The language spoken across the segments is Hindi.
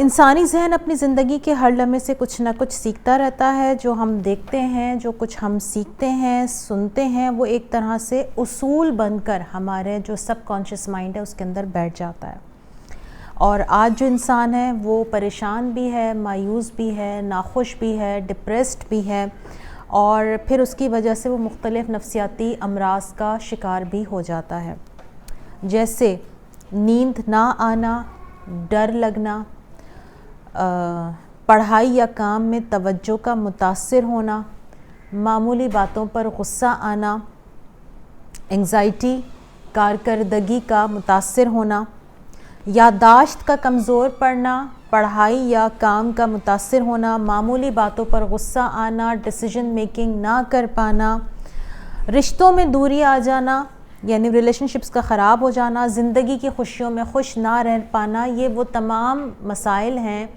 इंसानी ज़हन अपनी ज़िंदगी के हर लम्हे से कुछ ना कुछ सीखता रहता है। जो हम देखते हैं, जो कुछ हम सीखते हैं, सुनते हैं, वो एक तरह से उसूल बनकर हमारे जो सबकॉन्शियस माइंड है उसके अंदर बैठ जाता है। और आज जो इंसान है वो परेशान भी है, मायूस भी है, नाखुश भी है, डिप्रेस्ड भी है, और फिर उसकी वजह से वो मुख्तलिफ़ नफ्सियाती अमराज का शिकार भी हो जाता है, जैसे नींद ना आना, डर लगना, पढ़ाई या काम में तवज्जो का मुतासिर होना, मामूली बातों पर गुस्सा आना, एंग्ज़ाइटी, कारकर्दगी का मुतासिर होना, याददाश्त का कमज़ोर पड़ना, पढ़ाई या काम का मुतासिर होना, मामूली बातों पर गुस्सा आना, डिसीजन मेकिंग ना कर पाना, रिश्तों में दूरी आ जाना यानी रिलेशनशिप्स का ख़राब हो जाना, ज़िंदगी की खुशियों में खुश ना रह पाना। ये वो तमाम मसाइल हैं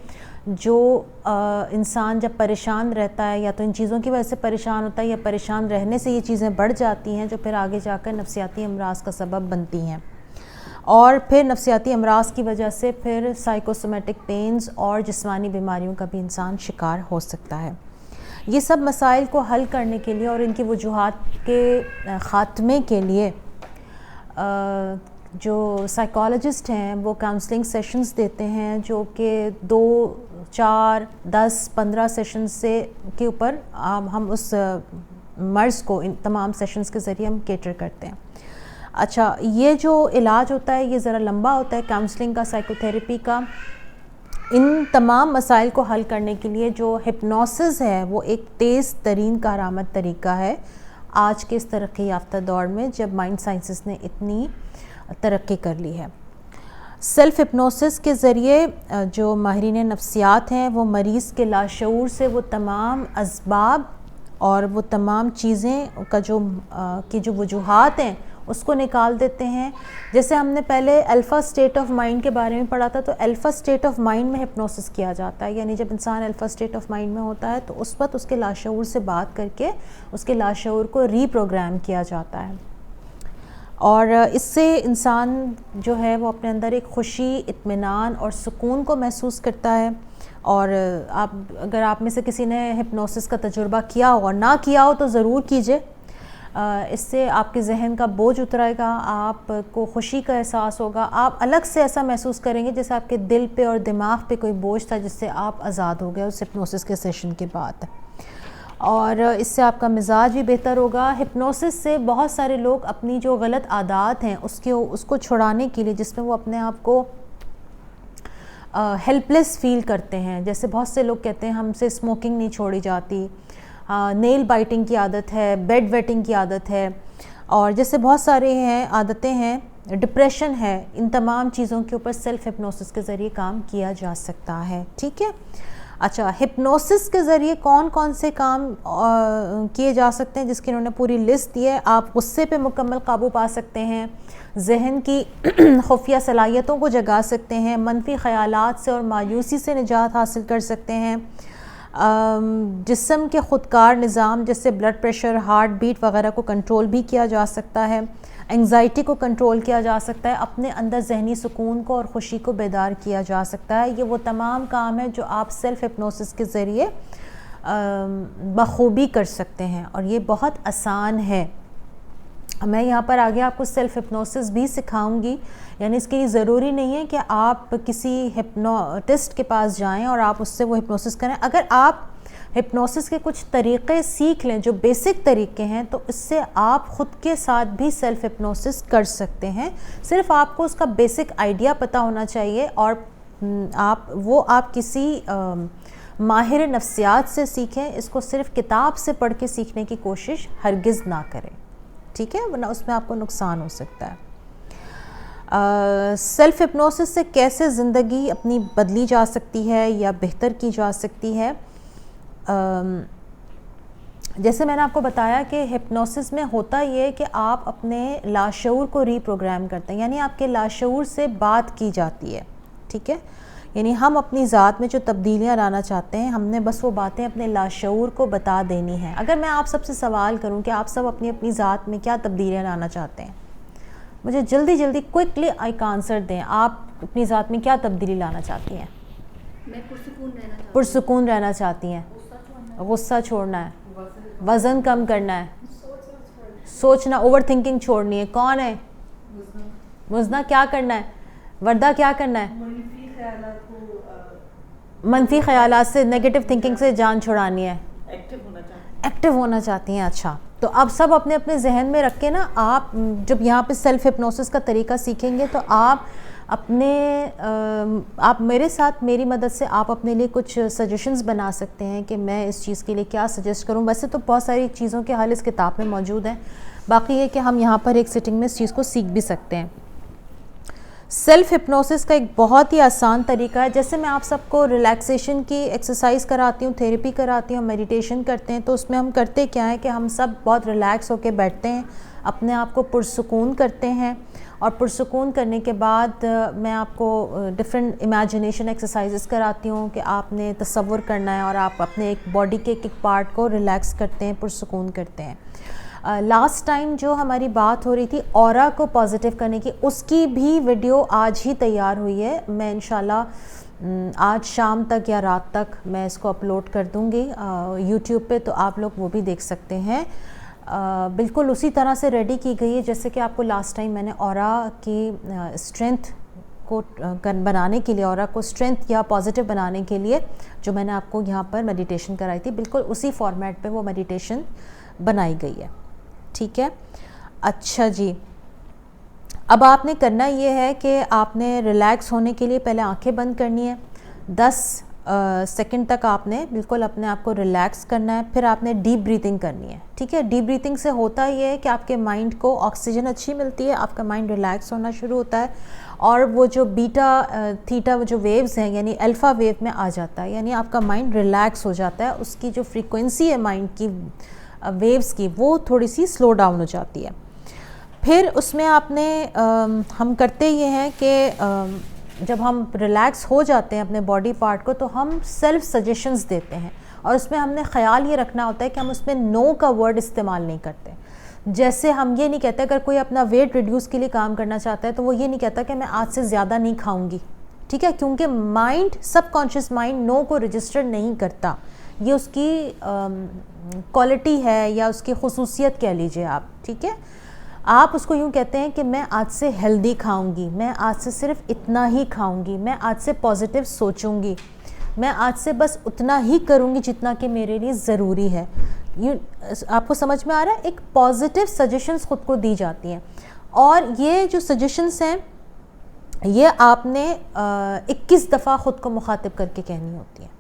जो इंसान जब परेशान रहता है या तो इन चीज़ों की वजह से परेशान होता है या परेशान रहने से ये चीज़ें बढ़ जाती हैं, जो फिर आगे जाकर नफ्सियाती अमराज का सबब बनती हैं, और फिर नफ्सियाती अमराज की वजह से फिर साइकोसोमेटिक पेन्स और जिस्मानी बीमारियों का भी इंसान शिकार हो सकता है। ये सब मसाइल को हल करने के लिए और इनकी वजूहात के ख़ात्मे के लिए जो साइकोलॉजिस्ट हैं वो काउंसलिंग सेशंस देते हैं, जो कि 2, 4, 10, 15 सेशंस से के ऊपर हम उस मर्ज़ को इन तमाम सेशंस के ज़रिए हम कैटर करते हैं। अच्छा, ये जो इलाज होता है ये ज़रा लंबा होता है काउंसलिंग का, साइकोथेरेपी का। इन तमाम मसाइल को हल करने के लिए जो हिप्नोसिस है वो एक तेज़ तरीन कारआमद तरीका है आज के इस तरक्की याफ्ता दौर में, जब माइंड साइंसेस ने इतनी तरक्की कर ली है। सेल्फ हिप्नोसिस के ज़रिए जो माहिरीन नफ्सियात हैं वो मरीज़ के लाशऊर से वो तमाम असबाब और वो तमाम चीज़ें का जो वजूहात हैं उसको निकाल देते हैं। जैसे हमने पहले अल्फ़ा स्टेट ऑफ माइंड के बारे में पढ़ा था, तो अल्फ़ा स्टेट ऑफ माइंड में हिप्नोसिस किया जाता है, यानी जब इंसान अल्फ़ा स्टेट ऑफ माइंड में होता है तो उस वक्त उसके लाशऊर से बात करके उसके लाशऊर को रीप्रोग्राम किया जाता है, और इससे इंसान जो है वो अपने अंदर एक खुशी, इत्मीनान और सुकून को महसूस करता है। और अगर आप में से किसी ने हिप्नोसिस का तजुर्बा किया हो और ना किया हो तो ज़रूर कीजिए। इससे आपके जहन का बोझ उतरेगा, आपको खुशी का एहसास होगा, आप अलग से ऐसा महसूस करेंगे जैसे आपके दिल पे और दिमाग पे कोई बोझ था जिससे आप आज़ाद हो गए उस हिप्नोसिस के सेशन के बाद, और इससे आपका मिजाज भी बेहतर होगा। हिप्नोसिस से बहुत सारे लोग अपनी जो गलत आदत हैं उसको छुड़ाने के लिए, जिसमें वो अपने आप को हेल्पलेस फील करते हैं, जैसे बहुत से लोग कहते हैं हमसे स्मोकिंग नहीं छोड़ी जाती, नेल बाइटिंग की आदत है, बेड वेटिंग की आदत है, और जैसे बहुत सारे हैं आदतें हैं, डिप्रेशन है, इन तमाम चीज़ों के ऊपर सेल्फ हिप्नोसिस के ज़रिए काम किया जा सकता है। ठीक है। अच्छा, हिप्नोसिस के ज़रिए कौन कौन से काम किए जा सकते हैं जिसकी उन्होंने पूरी लिस्ट दी है। आप गुस्से पे मुकम्मल काबू पा सकते हैं, जहन की खुफिया सलाहियतों को जगा सकते हैं, मनफी ख़यालात से और मायूसी से निजात हासिल कर सकते हैं, जिस्म के ख़ुदकार निज़ाम जैसे ब्लड प्रेशर, हार्ट बीट वगैरह को कंट्रोल भी किया जा सकता है, एंग्ज़ाइटी को कंट्रोल किया जा सकता है, अपने अंदर जहनी सुकून को और ख़ुशी को बेदार किया जा सकता है। ये वो तमाम काम है जो आप सेल्फ़ हिप्नोसिस के ज़रिए बखूबी कर सकते हैं, और ये बहुत आसान है। मैं यहाँ पर आगे आपको सेल्फ़ हिप्नोसिस भी सिखाऊंगी, यानी इसके लिए ज़रूरी नहीं है कि आप किसी हिप्नोटिस्ट के पास जाएं और आप उससे वो हिप्नोसिस करें। अगर आप हिप्नोसिस के कुछ तरीक़े सीख लें जो बेसिक तरीक़े हैं, तो इससे आप ख़ुद के साथ भी सेल्फ़ हिप्नोसिस कर सकते हैं। सिर्फ आपको उसका बेसिक आइडिया पता होना चाहिए, और आप किसी माहिर नफ्सियात से सीखें। इसको सिर्फ किताब से पढ़ के सीखने की कोशिश हरगिज़ ना करें, ठीक है, वरना उसमें आपको नुकसान हो सकता है। सेल्फ़ हिप्नोसिस से कैसे ज़िंदगी अपनी बदली जा सकती है या बेहतर की जा सकती है। जैसे मैंने आपको बताया कि हिप्नोसिस में होता ये है कि आप अपने लाशऊर को रीप्रोग्राम करते हैं, यानी आपके लाशऊर से बात की जाती है। ठीक है, यानी हम अपनी ज़ात में जो तब्दीलियाँ लाना चाहते हैं, हमने बस वो बातें अपने लाशऊर को बता देनी है। अगर मैं आप सबसे सवाल करूं कि आप सब अपनी अपनी ज़ात में क्या तब्दीलियाँ लाना चाहते हैं, मुझे जल्दी जल्दी क्विकली एक आंसर दें। आप अपनी ज़ात में क्या तब्दीली लाना चाहती हैं? मैं पुरसुकून रहना चाहती हैं, गुस्सा छोड़ना है, वज़न कम करना है, सोचना, ओवर थिंकिंग छोड़नी है। कौन है मुजना? क्या करना है वर्दा? क्या करना है? मनफी ख्यालात से, नेगेटिव थिंकिंग से जान छुड़ानी है, एक्टिव होना चाहती हैं। अच्छा, तो अब सब अपने अपने जहन में रख के ना, आप जब यहाँ पे सेल्फ हिप्नोसिस का तरीका सीखेंगे तो आप अपने आप मेरे साथ, मेरी मदद से आप अपने लिए कुछ सजेशंस बना सकते हैं कि मैं इस चीज़ के लिए क्या सजेस्ट करूं। वैसे तो बहुत सारी चीज़ों के हल इस किताब में मौजूद हैं, बाकी ये कि हम यहाँ पर एक सिटिंग में इस चीज़ को सीख भी सकते हैं। सेल्फ हिप्नोसिस का एक बहुत ही आसान तरीका है। जैसे मैं आप सबको रिलैक्सेशन की एक्सरसाइज कराती हूँ, थेरेपी कराती हूँ, मेडिटेशन करते हैं, तो उसमें हम करते क्या है कि हम सब बहुत रिलैक्स होकर बैठते हैं, अपने आप को पुरसुकून करते हैं, और पुरसुकून करने के बाद मैं आपको डिफरेंट इमेजिनेशन एक्सरसाइजेस कराती हूँ कि आपने तसव्वुर करना है और आप अपने एक बॉडी के एक पार्ट को रिलैक्स करते हैं, पुरसुकून करते हैं। लास्ट टाइम जो हमारी बात हो रही थी ऑरा को पॉजिटिव करने की, उसकी भी वीडियो आज ही तैयार हुई है। मैं इंशाल्लाह आज शाम तक या रात तक मैं इसको अपलोड कर दूँगी यूट्यूब पे, तो आप लोग वो भी देख सकते हैं। बिल्कुल उसी तरह से रेडी की गई है जैसे कि आपको लास्ट टाइम मैंने ऑरा की स्ट्रेंथ को बनाने के लिए, ऑरा को स्ट्रेंथ या पॉजिटिव बनाने के लिए जो मैंने आपको यहाँ पर मेडिटेशन कराई थी, बिल्कुल उसी फॉर्मेट पे वो मेडिटेशन बनाई गई है। ठीक है, अच्छा जी, अब आपने करना ये है कि आपने रिलैक्स होने के लिए पहले आंखें बंद करनी है, 10 सेकंड तक आपने बिल्कुल अपने आप को रिलैक्स करना है, फिर आपने डीप ब्रीथिंग करनी है। ठीक है, डीप ब्रीथिंग से होता ये है कि आपके माइंड को ऑक्सीजन अच्छी मिलती है, आपका माइंड रिलैक्स होना शुरू होता है, और वो जो बीटा थीटा जो वेव्स हैं यानी अल्फ़ा वेव में आ जाता है, यानी आपका माइंड रिलैक्स हो जाता है, उसकी जो फ्रीक्वेंसी है माइंड की वेव्स की वो थोड़ी सी स्लो डाउन हो जाती है। फिर उसमें आपने हम करते ये हैं कि जब हम रिलैक्स हो जाते हैं अपने बॉडी पार्ट को, तो हम सेल्फ सजेशंस देते हैं, और उसमें हमने ख्याल ये रखना होता है कि हम उसमें नो का वर्ड इस्तेमाल नहीं करते। जैसे हम ये नहीं कहते, अगर कोई अपना वेट रिड्यूस के लिए काम करना चाहता है तो वो ये नहीं कहता कि मैं आज से ज़्यादा नहीं खाऊंगी। ठीक है, क्योंकि माइंड, सबकॉन्शियस माइंड नो को रजिस्टर नहीं करता, ये उसकी क्वालिटी है या उसकी खुसूसियत कह लीजिए आप। ठीक है, आप उसको यूँ कहते हैं कि मैं आज से हेल्दी खाऊंगी, मैं आज से सिर्फ इतना ही खाऊंगी, मैं आज से पॉजिटिव सोचूंगी, मैं आज से बस उतना ही करूंगी जितना कि मेरे लिए ज़रूरी है। यू आपको समझ में आ रहा है? एक पॉजिटिव सजेशंस ख़ुद को दी जाती हैं, और ये जो सजेशंस हैं ये आपने 21 दफ़ा ख़ुद को मुखातिब करके कहनी होती है,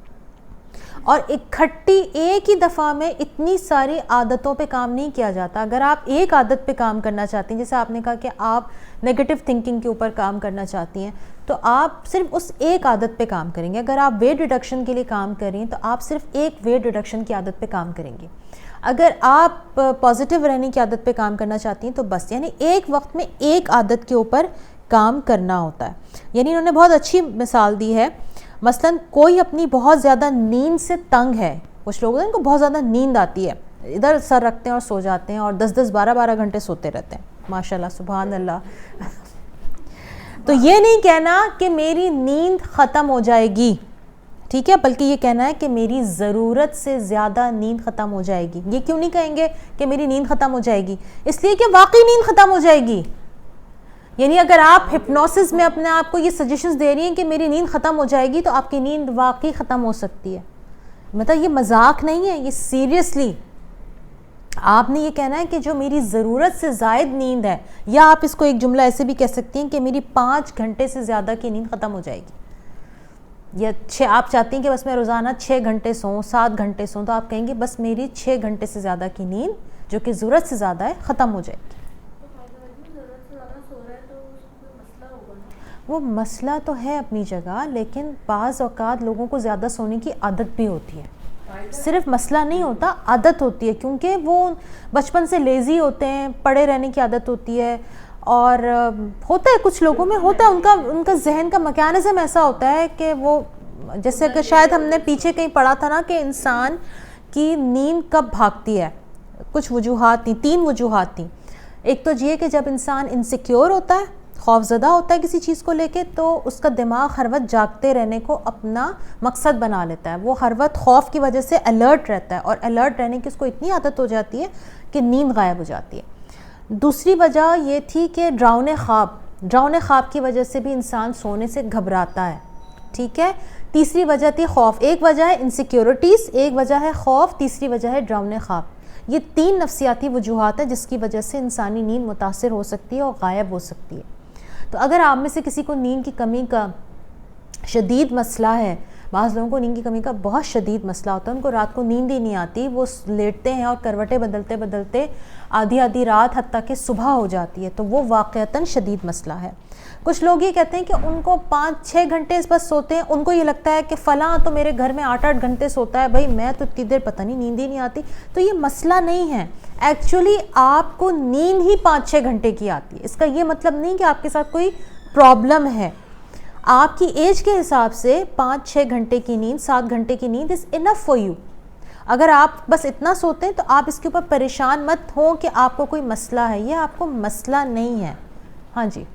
और इकट्ठी एक ही दफ़ा में इतनी सारी आदतों पे काम नहीं किया जाता। अगर आप एक आदत पे काम करना चाहती हैं, जैसे आपने कहा कि आप नेगेटिव थिंकिंग के ऊपर काम करना चाहती हैं, तो आप सिर्फ उस एक आदत पे काम करेंगे। अगर आप वेट रिडक्शन के लिए काम कर रही हैं तो आप सिर्फ एक वेट रिडक्शन की आदत पे काम करेंगी। अगर आप पॉजिटिव रहने की आदत पे काम करना चाहती हैं तो बस, यानी एक वक्त में एक आदत के ऊपर काम करना होता है। यानी उन्होंने बहुत अच्छी मिसाल दी है, मसलन कोई अपनी बहुत ज़्यादा नींद से तंग है, कुछ लोग हैं इनको बहुत ज़्यादा नींद आती है, इधर सर रखते हैं और सो जाते हैं और 10-10, 12-12 घंटे सोते रहते हैं, माशाल्लाह सुभान अल्लाह। तो ये नहीं कहना कि मेरी नींद ख़त्म हो जाएगी, ठीक है, बल्कि ये कहना है कि मेरी ज़रूरत से ज़्यादा नींद ख़त्म हो जाएगी। ये क्यों नहीं कहेंगे कि मेरी नींद ख़त्म हो जाएगी? इसलिए कि वाकई नींद ख़त्म हो जाएगी। यानी अगर आप हिप्नोसिस में अपने आप को ये सजेशंस दे रही हैं कि मेरी नींद ख़त्म हो जाएगी, तो आपकी नींद वाकई ख़त्म हो सकती है। मतलब ये मजाक नहीं है, ये सीरियसली आपने ये कहना है कि जो मेरी ज़रूरत से ज़ायद नींद है, या आप इसको एक जुमला ऐसे भी कह सकती हैं कि मेरी 5 घंटे से ज़्यादा की नींद ख़त्म हो जाएगी। या 6, आप चाहती हैं कि बस मैं रोज़ाना 6 घंटे सोऊं, 7 घंटे सोऊं, तो आप कहेंगे बस मेरी 6 घंटे से ज़्यादा की नींद जो कि ज़रूरत से ज़्यादा है ख़त्म हो जाएगी। वो मसला तो है अपनी जगह, लेकिन बाज़ औक़ात लोगों को ज़्यादा सोने की आदत भी होती है। सिर्फ मसला नहीं होता, आदत होती है, क्योंकि वो बचपन से लेज़ी होते हैं, पड़े रहने की आदत होती है। और होता है कुछ लोगों में, होता है उनका जहन का मैकेनिज़्म ऐसा होता है कि वो, जैसे कि शायद हमने पीछे कहीं पढ़ा था ना कि इंसान की नींद कब भागती है, कुछ वजूहात थी, 3 वजूहात थी। एक तो ये कि जब इंसान इनसिक्योर होता है, खौफज़दा होता है किसी चीज़ को लेके तो उसका दिमाग हर वक्त जागते रहने को अपना मकसद बना लेता है, वो हर वक्त खौफ की वजह से अलर्ट रहता है और अलर्ट रहने की उसको इतनी आदत हो जाती है कि नींद गायब हो जाती है। दूसरी वजह ये थी कि डरावने ख्वाब की वजह से भी इंसान सोने से घबराता है, ठीक है। तीसरी वजह थी खौफ, एक वजह है इनसिक्योरिटीज़, एक वजह है खौफ, तीसरी वजह है डरावने ख्वाब। ये 3 नफ्सियाती वजूहात है जिसकी वजह से इंसानी नींद मुतासिर हो सकती है और गायब हो सकती है। तो अगर आप में से किसी को नींद की कमी का शदीद मसला है, बाज़ लोगों को नींद की कमी का बहुत शदीद मसला होता है, उनको रात को नींद ही नहीं आती, वो लेटते हैं और करवटें बदलते बदलते आधी रात हत्ता कि सुबह हो जाती है, तो वो वाक़तन शदीद मसला है। कुछ लोग ये कहते हैं कि उनको 5-6 घंटे बस सोते हैं, उनको ये लगता है कि फ़लाँ तो मेरे घर में 8-8 घंटे सोता है, भाई मैं तो इतनी देर पता नहीं, नींद ही नहीं आती। तो ये मसला नहीं है, एक्चुअली आपको नींद ही 5-6 घंटे की आती है। इसका ये मतलब नहीं कि आपके साथ कोई प्रॉब्लम है। आपकी एज के हिसाब से 5-6 घंटे की नींद, 7 घंटे की नींद इज़ इनफ फॉर यू। अगर आप बस इतना सोते हैं तो आप इसके ऊपर परेशान मत हो कि आपको कोई मसला है, ये आपको मसला नहीं है। हाँ जी।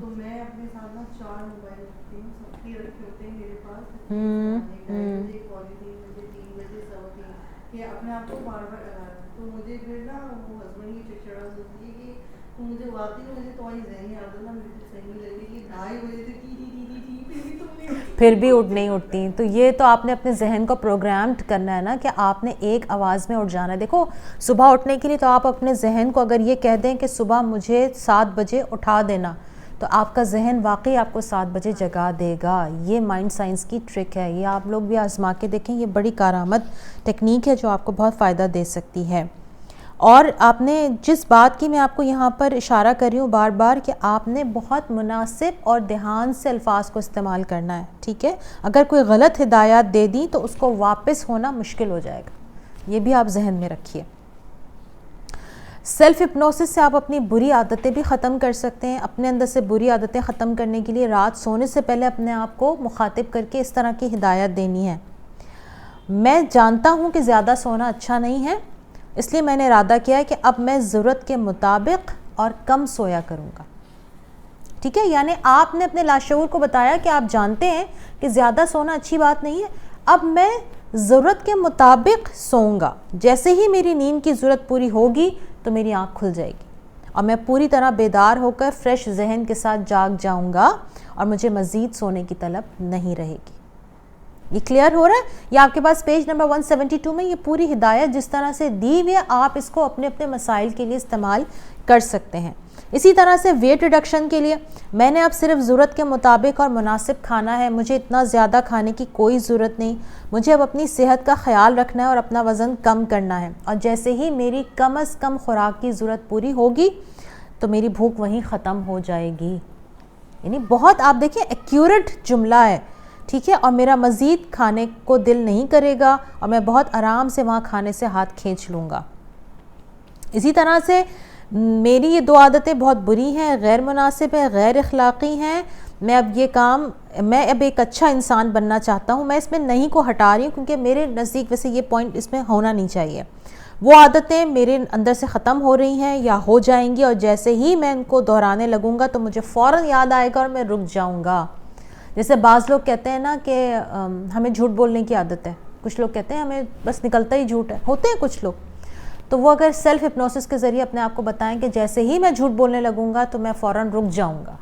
तो मैं अपने साथ ना 4 मोबाइल रखती हूँ, सबके रखे होते हैं मेरे पास। मुझे पॉलिथीन, मुझे 3 बजे सोती हूँ, ये अपने आप को बार-बार अलार्म। तो मुझे फिर ना वो हस्बैंड की चिड़चिड़ा होती है कि तो मुझे वाकई मुझे तो आई ज़हनी आदत ना मुझे सही लगी कि 2:30 बजे तक फिर भी नहीं उठती। तो ये तो आपने अपने जहन को प्रोग्राम्ड करना है ना कि आपने एक आवाज़ में उठ जाना है। देखो सुबह उठने के लिए तो आप अपने जहन को अगर ये कह दें कि सुबह मुझे 7 बजे उठा देना, तो आपका जहन वाकई आपको 7 बजे जगा देगा। ये माइंड साइंस की ट्रिक है, ये आप लोग भी आजमा के देखें, ये बड़ी कारआमद टेक्निक है जो आपको बहुत फ़ायदा दे सकती है। और आपने जिस बात की मैं आपको यहाँ पर इशारा कर रही हूँ बार बार कि आपने बहुत मुनासिब और ध्यान से अल्फाज को इस्तेमाल करना है, ठीक है। अगर कोई गलत हिदायत दे दी तो उसको वापस होना मुश्किल हो जाएगा, ये भी आप जहन में रखिए। सेल्फ हिप्नोसिस से आप अपनी बुरी आदतें भी ख़त्म कर सकते हैं। अपने अंदर से बुरी आदतें ख़त्म करने के लिए रात सोने से पहले अपने आप को मुखातिब करके इस तरह की हिदायत देनी है। मैं जानता हूँ कि ज़्यादा सोना अच्छा नहीं है, इसलिए मैंने इरादा किया है कि अब मैं ज़रूरत के मुताबिक और कम सोया करूँगा, ठीक है। यानी आपने अपने लाशऊर को बताया कि आप जानते हैं कि ज़्यादा सोना अच्छी बात नहीं है, अब मैं ज़रूरत के मुताबिक सोऊंगा। जैसे ही मेरी नींद की ज़रूरत पूरी होगी तो मेरी आँख खुल जाएगी और मैं पूरी तरह बेदार होकर फ्रेश जहन के साथ जाग जाऊँगा और मुझे मज़ीद सोने की तलब नहीं रहेगी। ये क्लियर हो रहा है? ये आपके पास पेज नंबर 172 में ये पूरी हिदायत जिस तरह से दी हुई है, आप इसको अपने अपने मसाइल के लिए इस्तेमाल कर सकते हैं। इसी तरह से वेट रिडक्शन के लिए मैंने अब सिर्फ ज़रूरत के मुताबिक और मुनासिब खाना है, मुझे इतना ज़्यादा खाने की कोई ज़रूरत नहीं। मुझे अब अपनी सेहत का ख्याल रखना है और अपना वज़न कम करना है, और जैसे ही मेरी कम अज़ कम खुराक की ज़रूरत पूरी होगी तो मेरी भूख वहीं ख़त्म हो जाएगी। यानी बहुत आप देखिए एक्यूरेट जुमला है, ठीक है। और मेरा मज़ीद खाने को दिल नहीं करेगा और मैं बहुत आराम से वहाँ खाने से हाथ खींच लूँगा। इसी तरह से मेरी ये 2 आदतें बहुत बुरी हैं, गैर मुनासिब है, गैर अखलाक़ी हैं। मैं अब एक अच्छा इंसान बनना चाहता हूँ। मैं इसमें नहीं को हटा रही हूँ क्योंकि मेरे नज़दीक वैसे ये पॉइंट इसमें होना नहीं चाहिए। वो आदतें मेरे अंदर से ख़त्म हो रही हैं या हो जाएंगी, और जैसे ही मैं इनको दोहराने लगूँगा तो मुझे फ़ौरन याद आएगा और मैं रुक जाऊँगा। जैसे बाज़ लोग कहते हैं ना कि हमें झूठ बोलने की आदत है, कुछ लोग कहते हैं हमें बस निकलता ही झूठ है, होते हैं कुछ लोग। तो वो अगर सेल्फ हिप्नोसिस के ज़रिए अपने आप को बताएं कि जैसे ही मैं झूठ बोलने लगूंगा तो मैं फ़ौरन रुक जाऊंगा,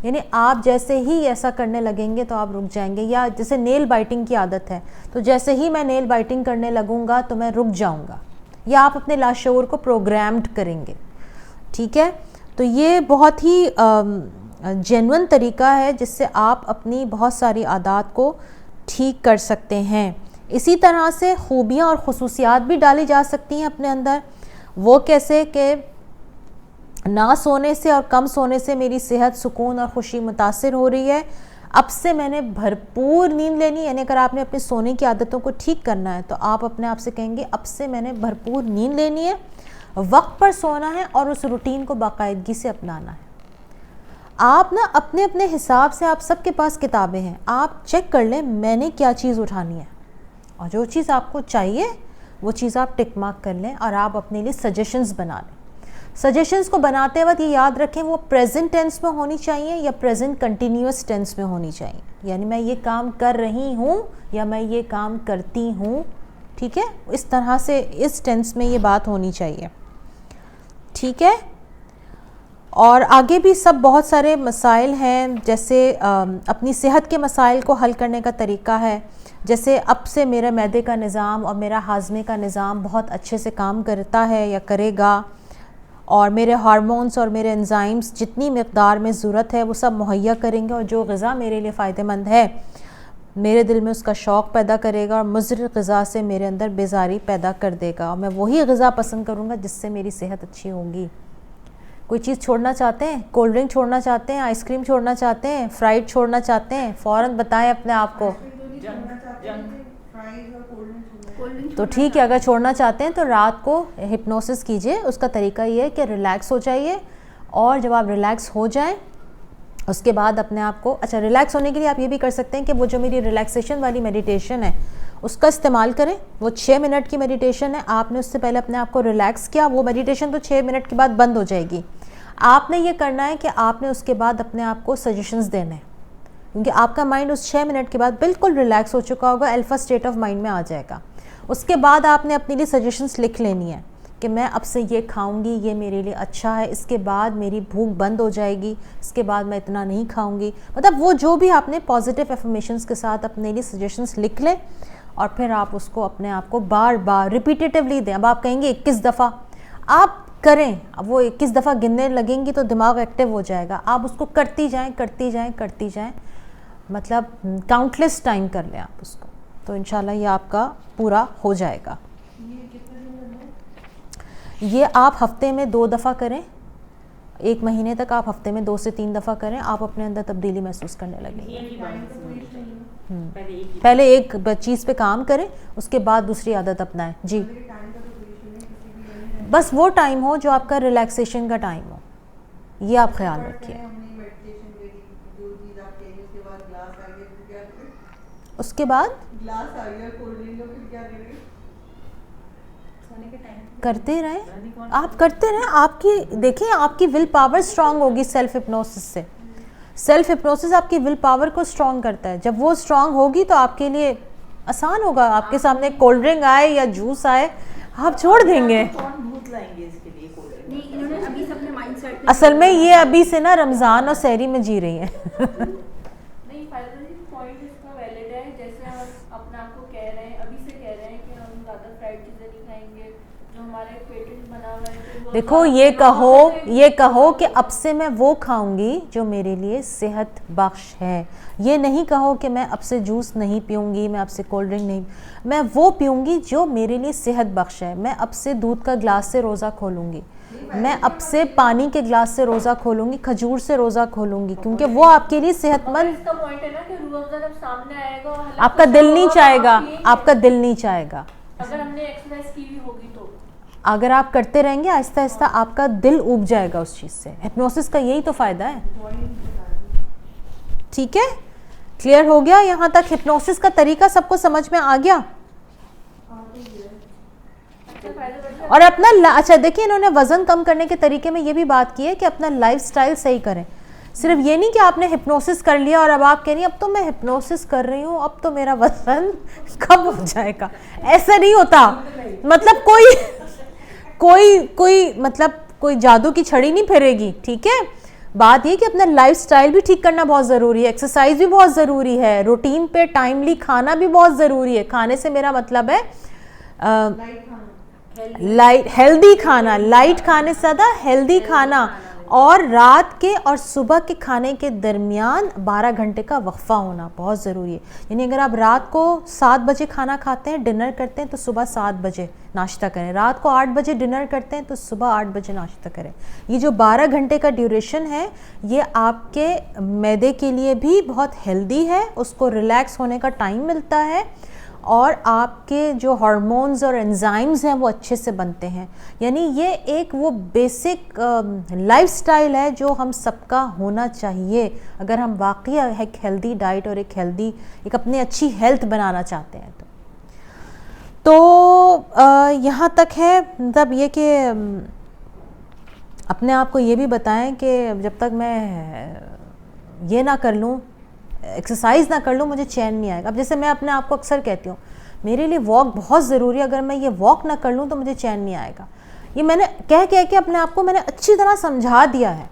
यानी आप जैसे ही ऐसा करने लगेंगे तो आप रुक जाएंगे। या जैसे नेल बाइटिंग की आदत है, तो जैसे ही मैं नेल बाइटिंग करने लगूंगा तो मैं रुक जाऊंगा, या आप अपने लाशऊर को प्रोग्राम्ड करेंगे, ठीक है। तो ये बहुत ही जेन्युइन तरीका है जिससे आप अपनी बहुत सारी आदत को ठीक कर सकते हैं। इसी तरह से खूबियाँ और खुसूसियात भी डाली जा सकती हैं अपने अंदर। वो कैसे कि ना सोने से और कम सोने से मेरी सेहत, सुकून और खुशी मुतासिर हो रही है, अब से मैंने भरपूर नींद लेनी। यानी अगर आपने अपने सोने की आदतों को ठीक करना है तो आप अपने आप से कहेंगे अब से मैंने भरपूर नींद लेनी है, वक्त पर सोना है और उस रूटीन को बाकायदगी से अपनाना है। आप ना अपने अपने हिसाब से, आप सबके पास किताबें हैं, आप चेक कर लें मैंने क्या चीज़ उठानी है और जो चीज़ आपको चाहिए वो चीज़ आप टिक मार्क कर लें और आप अपने लिए सजेशंस बना लें। सजेशंस को बनाते वक्त ये याद रखें वो प्रेजेंट टेंस में होनी चाहिए या प्रेजेंट कंटिन्यूअस टेंस में होनी चाहिए, यानी मैं ये काम कर रही हूँ या मैं ये काम करती हूँ, ठीक है, इस तरह से इस टेंस में ये बात होनी चाहिए, ठीक है। और आगे भी सब बहुत सारे मसाइल हैं, जैसे अपनी सेहत के मसाइल को हल करने का तरीका है, जैसे अब से मेरे मैदे का निज़ाम और मेरा हाजमे का निज़ाम बहुत अच्छे से काम करता है या करेगा, और मेरे हार्मोन्स और मेरे एंजाइम्स जितनी मकदार में ज़रूरत है वो सब मुहैया करेंगे, और जो ग़िज़ा मेरे लिए फ़ायदेमंद है मेरे दिल में उसका शौक़ पैदा करेगा और मुज़र ग़िज़ा से मेरे अंदर बेजारी पैदा कर देगा, और मैं वही ग़िज़ा पसंद करूँगा जिससे मेरी सेहत अच्छी होगी। कोई चीज़ छोड़ना चाहते हैं, कोल्ड ड्रिंक छोड़ना चाहते हैं, आइसक्रीम छोड़ना चाहते हैं, फ्राइड छोड़ना चाहते हैं, फ़ौरन बताएं अपने आप को। तो ठीक है, अगर छोड़ना चाहते हैं तो रात को हिप्नोसिस कीजिए। उसका तरीका ये है कि रिलैक्स हो जाइए, और जब आप रिलैक्स हो जाएं उसके बाद अपने आप को, अच्छा रिलैक्स होने के लिए आप ये भी कर सकते हैं कि वो जो मेरी रिलैक्सेशन वाली मेडिटेशन है उसका इस्तेमाल करें। वो 6 मिनट की मेडिटेशन है, आपने उससे पहले अपने आप को रिलैक्स किया, वो मेडिटेशन तो 6 मिनट के बाद बंद हो जाएगी। आपने ये करना है कि आपने उसके बाद अपने आप को सजेशंस देने हैं, क्योंकि आपका माइंड उस 6 मिनट के बाद बिल्कुल रिलैक्स हो चुका होगा, अल्फा स्टेट ऑफ माइंड में आ जाएगा। उसके बाद आपने अपने लिए सजेशंस लिख लेनी है कि मैं अब से ये खाऊंगी, ये मेरे लिए अच्छा है, इसके बाद मेरी भूख बंद हो जाएगी, इसके बाद मैं इतना नहीं खाऊंगी। मतलब वो जो भी आपने पॉजिटिव एफर्मेशंस के साथ अपने लिए सजेशंस लिख लें, और फिर आप उसको अपने आप को बार बार रिपीटेटिवली दें। अब आप कहेंगे 21 दफ़ा आप करें, अब वो 21 दफ़ा गिनने लगेंगी तो दिमाग एक्टिव हो जाएगा। आप उसको करती जाएं करती जाएं करती जाएं, मतलब काउंटलेस टाइम कर लें आप उसको, तो इंशाल्लाह ये आपका पूरा हो जाएगा। ये आप हफ्ते में 2 दफ़ा करें, 1 महीने तक आप हफ्ते में 2 से 3 दफ़ा करें, आप अपने अंदर तब्दीली महसूस करने लगेंगे। पहले एक चीज़ पे काम करें, उसके बाद दूसरी आदत अपनाएं। जी, बस वो टाइम हो जो आपका रिलैक्सेशन का टाइम हो, ये आप ख्याल रखिए। उसके बाद करते रहें, आप करते रहें। आपकी देखिए आपकी विल पावर स्ट्रांग होगी सेल्फ हिप्नोसिस से। सेल्फ हिप्नोसिस आपकी विल पावर को स्ट्रांग करता है। जब वो स्ट्रांग होगी तो आपके लिए आसान होगा। आपके सामने कोल्ड ड्रिंक आए या जूस आए, आप छोड़ देंगे। असल में ये अभी से ना रमज़ान और सहरी में जी रही हैं। नहीं, पॉइंट इसका वैलिड है। जैसे हम अपने आप को कह रहे हैं, अभी से कह रहे हैं कि हम ज़्यादा फ्राइड चीज़ें नहीं खाएंगे, जो हमारे पेटेंट बना हुआ है। देखो ये कहो कि अब से मैं वो खाऊंगी जो मेरे लिए सेहत बख्श है। ये नहीं कहो कि मैं अब से जूस नहीं पीऊंगी, मैं अब से कोल्ड ड्रिंक नहीं, मैं वो पीऊंगी जो मेरे लिए सेहत बख्श है। मैं अब से दूध का गिलास से रोज़ा खोलूंगी, मैं अब से पानी के गिलास से रोज़ा खोलूंगी, खजूर से रोज़ा खोलूंगी, क्योंकि वो आपके लिए सेहतमंद। इसका पॉइंट है ना कि रूह अफ़ज़ा जब सामने आएगा, आपका दिल नहीं चाहेगा, आपका दिल नहीं चाहेगा। अगर हमने एक्सरसाइज की हुई होगी तो अगर आप करते रहेंगे आहिस्ता आहिस्ता आपका दिल ऊब जाएगा उस चीज़ से। हिप्नोसिस का यही तो फ़ायदा है। ठीक है, क्लियर हो गया यहाँ तक? हिप्नोसिस का तरीका सबको समझ में आ गया? और अपना अच्छा देखिए, इन्होंने वज़न कम करने के तरीके में ये भी बात की है कि अपना लाइफस्टाइल सही करें। सिर्फ ये नहीं कि आपने हिप्नोसिस कर लिया और अब आप कह रही हैं अब तो मैं हिप्नोसिस कर रही हूँ, अब तो मेरा वज़न कम हो जाएगा। ऐसा नहीं होता। मतलब कोई जादू की छड़ी नहीं फिरेगी। ठीक है, बात ये कि अपना लाइफस्टाइल भी ठीक करना बहुत ज़रूरी है, एक्सरसाइज भी बहुत ज़रूरी है, रूटीन पे टाइमली खाना भी बहुत ज़रूरी है। खाने से मेरा मतलब है हेल्दी खाना, लाइट खाने से ज़्यादा हेल्दी खाना, और रात के और सुबह के खाने के दरमियान 12 घंटे का वक्फा होना बहुत ज़रूरी है। यानी अगर आप रात को 7 बजे खाना खाते हैं, डिनर करते हैं, तो सुबह 7 बजे नाश्ता करें। रात को 8 बजे डिनर करते हैं तो सुबह 8 बजे नाश्ता करें। ये जो 12 घंटे का ड्यूरेशन है, ये आपके मैदे के लिए भी बहुत हेल्दी है, उसको रिलैक्स होने का टाइम मिलता है, और आपके जो हार्मोन्स और एंजाइम्स हैं वो अच्छे से बनते हैं। यानी ये एक वो बेसिक लाइफस्टाइल है जो हम सबका होना चाहिए अगर हम वाकई एक हेल्दी डाइट और एक अपनी अच्छी हेल्थ बनाना चाहते हैं। यहाँ तक है, मतलब ये कि अपने आप को ये भी बताएं कि जब तक मैं ये ना कर लूँ, एक्सरसाइज ना कर लूँ, मुझे चैन नहीं आएगा। अब जैसे मैं अपने आप को अक्सर कहती हूँ मेरे लिए वॉक बहुत ज़रूरी है, अगर मैं ये वॉक ना कर लूँ तो मुझे चैन नहीं आएगा। ये मैंने कह के अपने आप को मैंने अच्छी तरह समझा दिया है।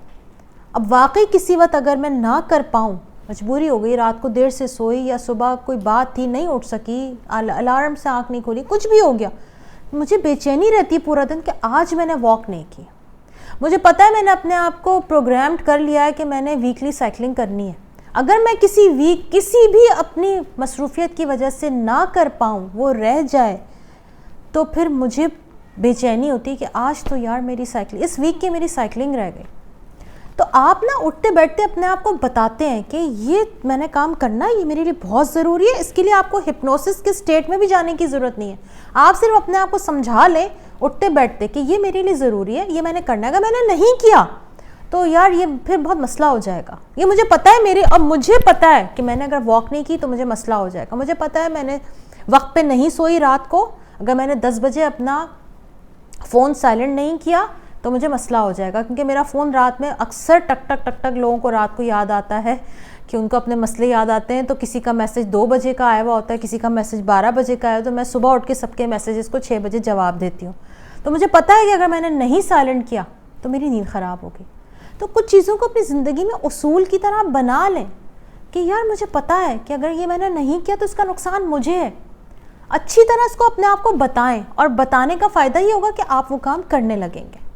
अब वाकई किसी वक्त अगर मैं ना कर पाऊँ, मजबूरी हो गई, रात को देर से सोई या सुबह कोई बात थी नहीं उठ सकी, अलार्म से आँख नहीं खोली, कुछ भी हो गया, मुझे बेचैनी रहती है पूरा दिन कि आज मैंने वॉक नहीं की। मुझे पता है मैंने अपने आप को प्रोग्राम्ड कर लिया है कि मैंने वीकली साइकिलिंग करनी है। अगर मैं किसी वीक किसी भी अपनी मसरूफियत की वजह से ना कर पाऊँ, वो रह जाए, तो फिर मुझे बेचैनी होती है कि आज तो यार मेरी साइकिल, इस वीक की मेरी साइकिलिंग रह गई। तो आप ना उठते बैठते अपने आप को बताते हैं कि ये मैंने काम करना है, ये मेरे लिए बहुत ज़रूरी है। इसके लिए आपको हिप्नोसिस के स्टेट में भी जाने की ज़रूरत नहीं है, आप सिर्फ अपने आप को समझा लें उठते बैठते कि ये मेरे लिए ज़रूरी है, ये मैंने करना है। अगर मैंने नहीं किया तो यार ये फिर बहुत मसला हो जाएगा। ये मुझे पता है मेरे, अब मुझे पता है कि मैंने अगर वॉक नहीं की तो मुझे मसला हो जाएगा। मुझे पता है मैंने वक्त पे नहीं सोई रात को, अगर मैंने 10 बजे अपना फ़ोन साइलेंट नहीं किया तो मुझे मसला हो जाएगा, क्योंकि मेरा फ़ोन रात में अक्सर टक टक टक टक लोगों को रात को याद आता है कि उनको अपने मसले याद आते हैं। तो किसी का मैसेज 2 बजे का आया हुआ होता है, किसी का मैसेज 12 बजे का आया, तो मैं सुबह उठ के सबके मैसेजेस को 6 बजे जवाब देती हूँ। तो मुझे पता है कि अगर मैंने नहीं साइलेंट किया तो मेरी नींद ख़राब होगी। तो कुछ चीज़ों को अपनी ज़िंदगी में उसूल की तरह बना लें कि यार मुझे पता है कि अगर ये मैंने नहीं किया तो इसका नुकसान मुझे है। अच्छी तरह इसको अपने आप को बताएं, और बताने का फ़ायदा ये होगा कि आप वो काम करने लगेंगे।